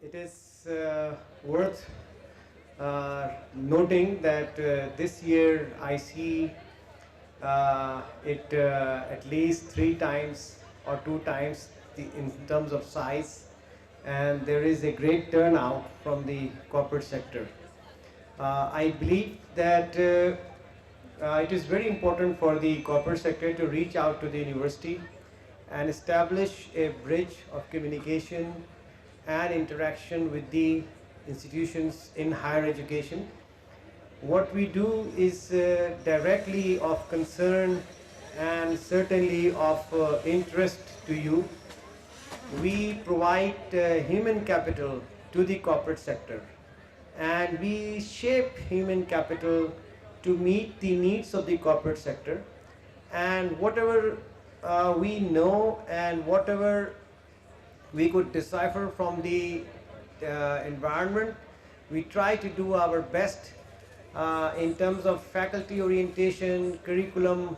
It is worth noting that this year I see it at least 3 times or 2 times in terms of size, and there is a great turnout from the corporate sector. I believe that it is very important for the corporate sector to reach out to the university and establish a bridge of communication and interaction with the institutions in higher education. What we do is directly of concern and certainly of interest to you. We provide human capital to the corporate sector, and we shape human capital to meet the needs of the corporate sector. And whatever we know and whatever we could decipher from the environment, we try to do our best in terms of faculty orientation, curriculum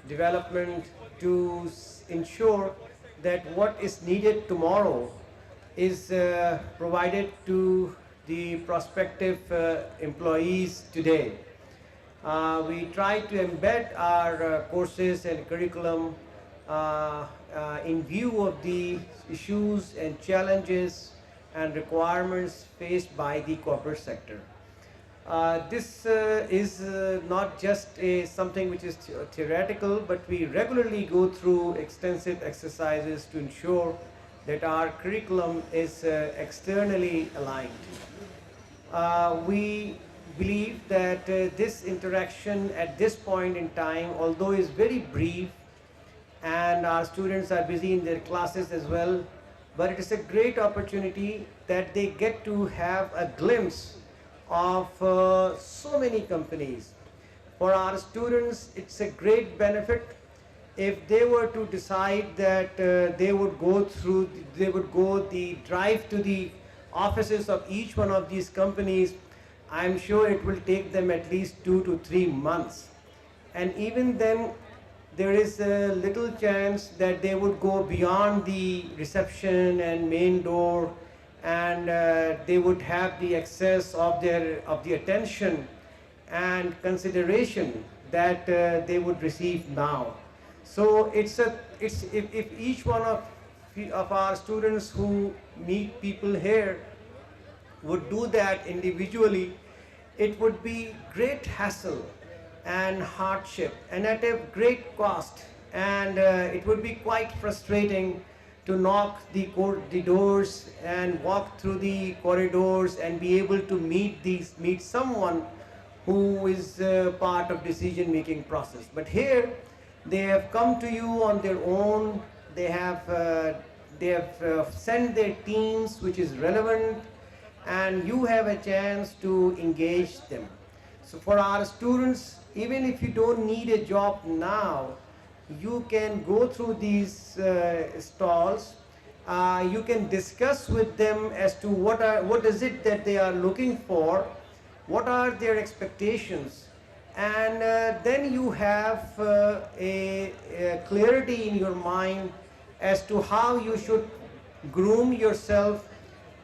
development, to ensure that what is needed tomorrow is provided to the prospective employees today. We try to embed our courses and curriculum in view of the issues and challenges and requirements faced by the corporate sector. This is not just something which is theoretical, but we regularly go through extensive exercises to ensure that our curriculum is externally aligned. We believe that this interaction at this point in time, although is very brief, and our students are busy in their classes as well, but it is a great opportunity that they get to have a glimpse of so many companies. For our students, it's a great benefit if they were to decide that they would go the drive to the offices of each one of these companies. I'm sure it will take them at least 2 to 3 months. And even then, there is a little chance that they would go beyond the reception and main door, and they would have the excess of the attention and consideration that they would receive now. So if each one of our students who meet people here would do that individually, it would be great hassle and hardship and at a great cost, and it would be quite frustrating to knock the doors and walk through the corridors and be able to meet someone who is part of decision making process. But here they have come to you on their own. They have sent their teams which is relevant, and you have a chance to engage them. So for our students, even if you don't need a job now, you can go through these stalls. You can discuss with them as to what is it that they are looking for, what are their expectations, and then you have a clarity in your mind as to how you should groom yourself,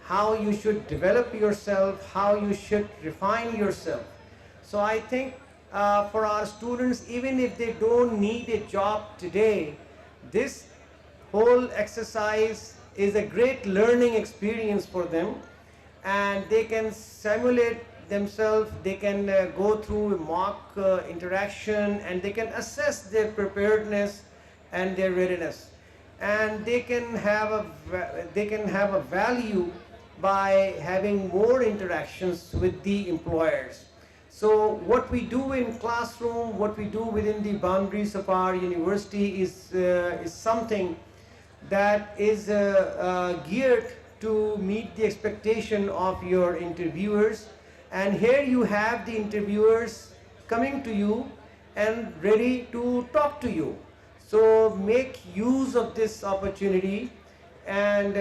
how you should develop yourself, how you should refine yourself. So I think for our students, even if they don't need a job today, this whole exercise is a great learning experience for them, and they can simulate themselves, they can go through a mock interaction, and they can assess their preparedness and their readiness, and they can have a value by having more interactions with the employers. So what we do in classroom, what we do within the boundaries of our university is something that is geared to meet the expectation of your interviewers. And here you have the interviewers coming to you and ready to talk to you. So make use of this opportunity and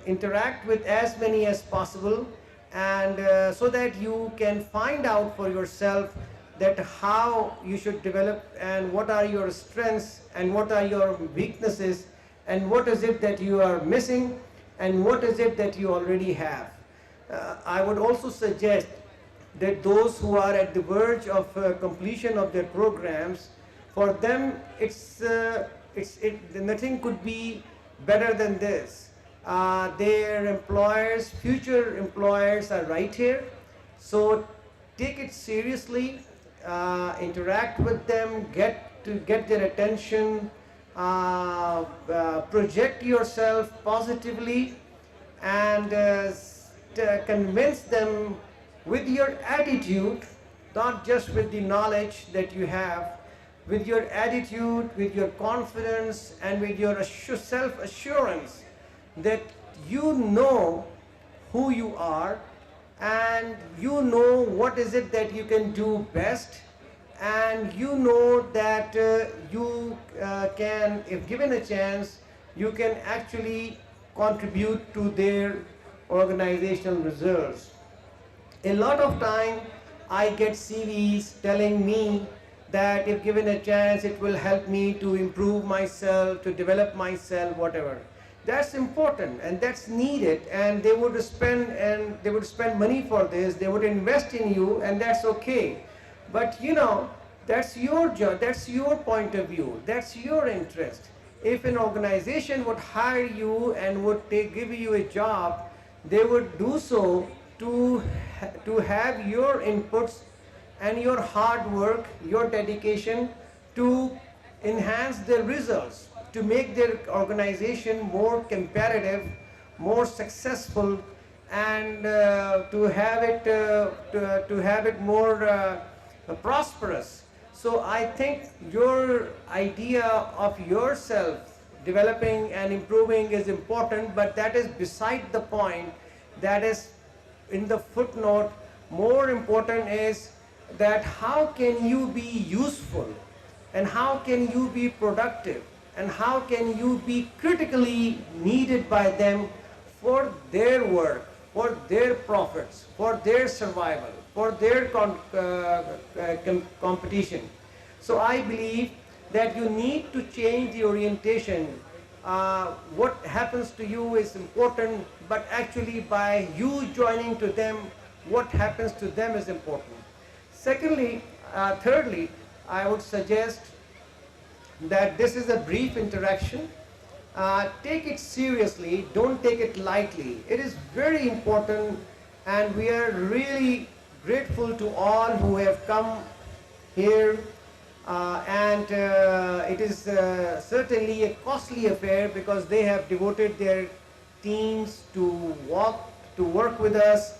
interact with as many as possible, and so that you can find out for yourself that how you should develop and what are your strengths and what are your weaknesses and what is it that you are missing, and what is it that you already have. I would also suggest that those who are at the verge of completion of their programs, for them nothing could be better than this. Their employers, future employers are right here, so take it seriously, interact with them, get their attention, project yourself positively, and convince them with your attitude, not just with the knowledge that you have, with your attitude, with your confidence, and with your self-assurance that you know who you are, and you know what is it that you can do best, and you know that you can, if given a chance, you can actually contribute to their organizational results. A lot of time I get CVs telling me that if given a chance it will help me to improve myself, to develop myself, whatever. That's important and that's needed, and they would spend money for this, they would invest in you, and that's okay. But you know, that's your job, that's your point of view, that's your interest. If an organization would hire you and would give you a job, they would do so to have your inputs and your hard work, your dedication to enhance their results, to make their organization more competitive, more successful, and to have it more prosperous. So I think your idea of yourself developing and improving is important, but that is beside the point. That is in the footnote. More important is that how can you be useful, and how can you be productive, and how can you be critically needed by them for their work, for their profits, for their survival, for their competition. So I believe that you need to change the orientation. What happens to you is important, but actually by you joining to them, what happens to them is important. Thirdly, I would suggest that this is a brief interaction. Take it seriously, don't take it lightly. It is very important, and we are really grateful to all who have come here. It is certainly a costly affair, because they have devoted their teams to work with us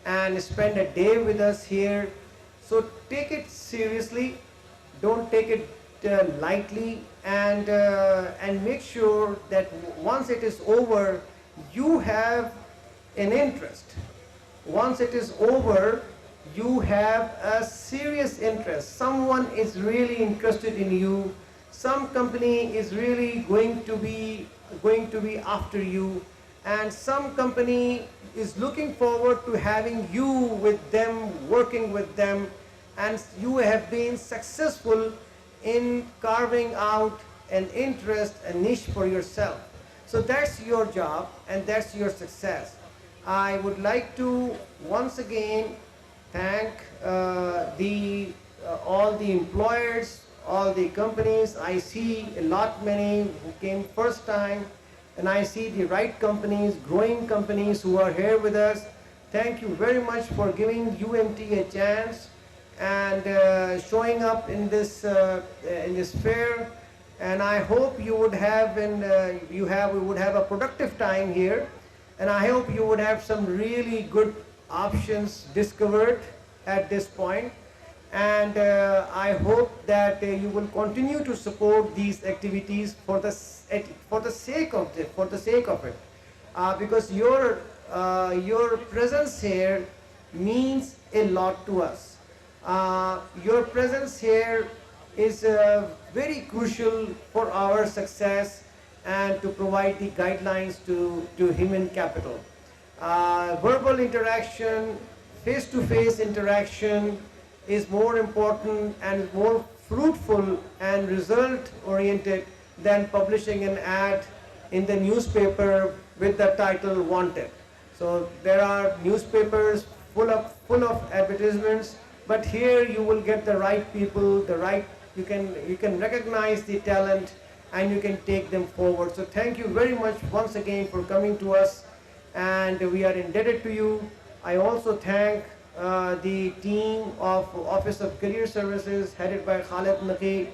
and spend a day with us here. So take it seriously, don't take it lightly, and make sure that once it is over, you have an interest. Once it is over, you have a serious interest. Someone is really interested in you. Some company is really going to be after you, and some company is looking forward to having you with them, working with them, and you have been successful in carving out an interest, a niche for yourself. So that's your job, and that's your success. I would like to once again thank all the employers, all the companies. I see many who came first time, and I see the right companies, growing companies who are here with us. Thank you very much for giving UMT a chance and showing up in this fair. And I hope you would have we would have a productive time here, and I hope you would have some really good options discovered at this point. And I hope that you will continue to support these activities for the sake of it, because your presence here means a lot to us. Your presence here is very crucial for our success and to provide the guidelines to human capital. Verbal interaction, face-to-face interaction is more important and more fruitful and result-oriented than publishing an ad in the newspaper with the title wanted. So there are newspapers full of advertisements, but here you will get the right people, you can recognize the talent and you can take them forward. So thank you very much once again for coming to us, and we are indebted to you. I also thank the team of Office of Career Services headed by Khalid Naqi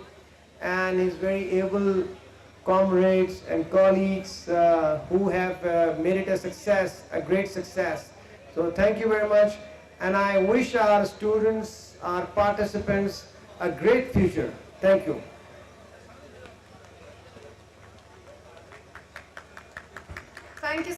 and his very able comrades and colleagues who have made it a success, a great success. So thank you very much, and I wish our students, our participants, a great future. Thank you.